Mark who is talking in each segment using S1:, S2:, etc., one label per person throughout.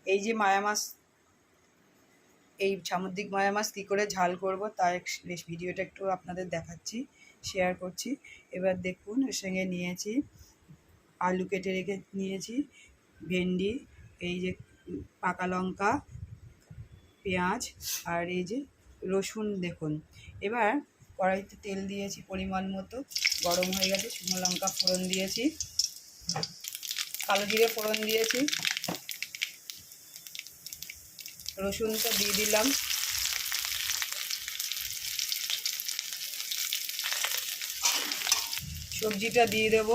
S1: এই যে মায়া মাছ, এই সামুদ্রিক মায়া মাছ কী করে ঝাল করব তার ভিডিওটা একটু আপনাদের দেখাচ্ছি, শেয়ার করছি। এবার দেখুন, এর সঙ্গে নিয়েছি আলু কেটে রেখে নিয়েছি, ভেন্ডি, এই যে পাকা লঙ্কা, পেঁয়াজ আর এই যে রসুন। দেখুন, এবার কড়াইতে তেল দিয়েছি পরিমাণ মতো, গরম হয়ে গেছে। শুকনো লঙ্কা ফোড়ন দিয়েছি, কালো জিরে ফোড়ন দিয়েছি, রসুনটা দিয়ে দিলাম, সবজিটা দিয়ে দেব,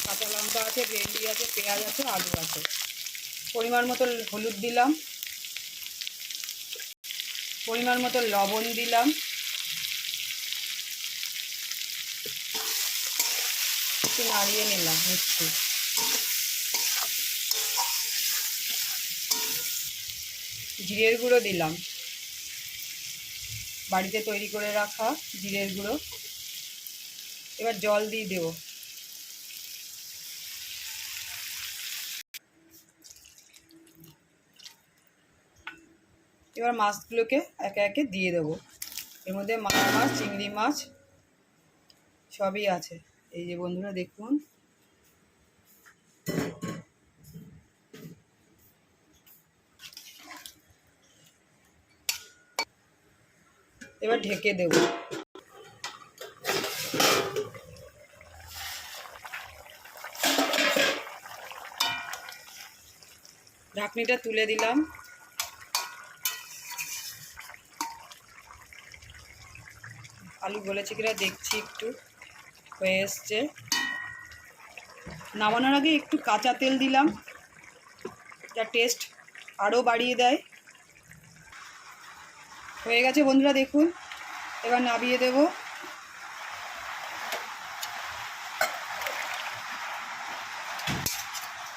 S1: কাঁচা লঙ্কা আছে, ভেন্ডি আছে, পেঁয়াজ আছে, আলু আছে। পরিমাণ মতো হলুদ দিলাম, পরিমাণ মতো লবণ দিলাম, একটু নাড়িয়ে নিলাম একটু। জিরের গুঁড়ো দিলাম, বাড়িতে তৈরি করে রাখা জিরের গুঁড়ো। এবার জল দিয়ে দেব, এবার মাছগুলোকে একে একে দিয়ে দেব। এর মধ্যে মায়া মাছ, চিংড়ি মাছ সবই আছে। এই যে বন্ধুরা দেখুন, এবার ঢেকে দেব। ঢাকনিটা তুলে দিলাম, আলু গলেছে কিনা দেখছি, একটু হয়ে এসছে। নামানোর আগে একটু কাঁচা তেল দিলাম, যা টেস্ট আরও বাড়িয়ে দেয়। হয়ে গেছে বন্ধুরা দেখুন, এবার নামিয়ে দেব।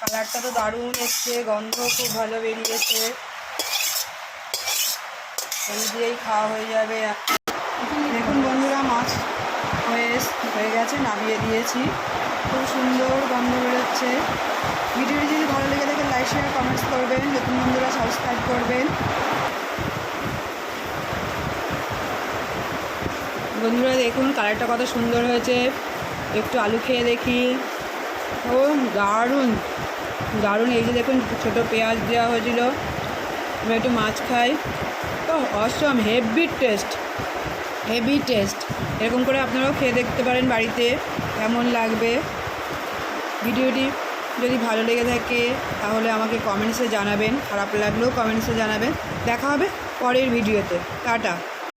S1: কালারটা তো দারুণ এসছে, গন্ধ খুব ভালো বেরিয়েছে। এই দিয়েই খাওয়া হয়ে যাবে। দেখুন বন্ধুরা, মাছ হয়ে গেছে, নামিয়ে দিয়েছি। খুব সুন্দর গন্ধ বেরোচ্ছে। ভিডিওটি যদি ভালো লেগে থাকে লাইক, শেয়ার, কমেন্টস করবেন। নতুন বন্ধুরা সাবস্ক্রাইব করবেন। বন্ধুরা দেখুন কালারটা কত সুন্দর হয়েছে। একটু আলু খেয়ে দেখি। ও দারুণ দারুণ। এই যে দেখুন ছোটো পেঁয়াজ দেওয়া হয়েছিল। আমি একটু মাছ খাই, তো অসম, হেভি টেস্ট, হেভি টেস্ট। এরকম করে আপনারাও খেয়ে দেখতে পারেন বাড়িতে, কেমন লাগবে। ভিডিওটি যদি ভালো লেগে থাকে তাহলে আমাকে কমেন্টসে জানাবেন, খারাপ লাগলেও কমেন্টসে জানাবেন। দেখা হবে পরের ভিডিওতে। টাটা।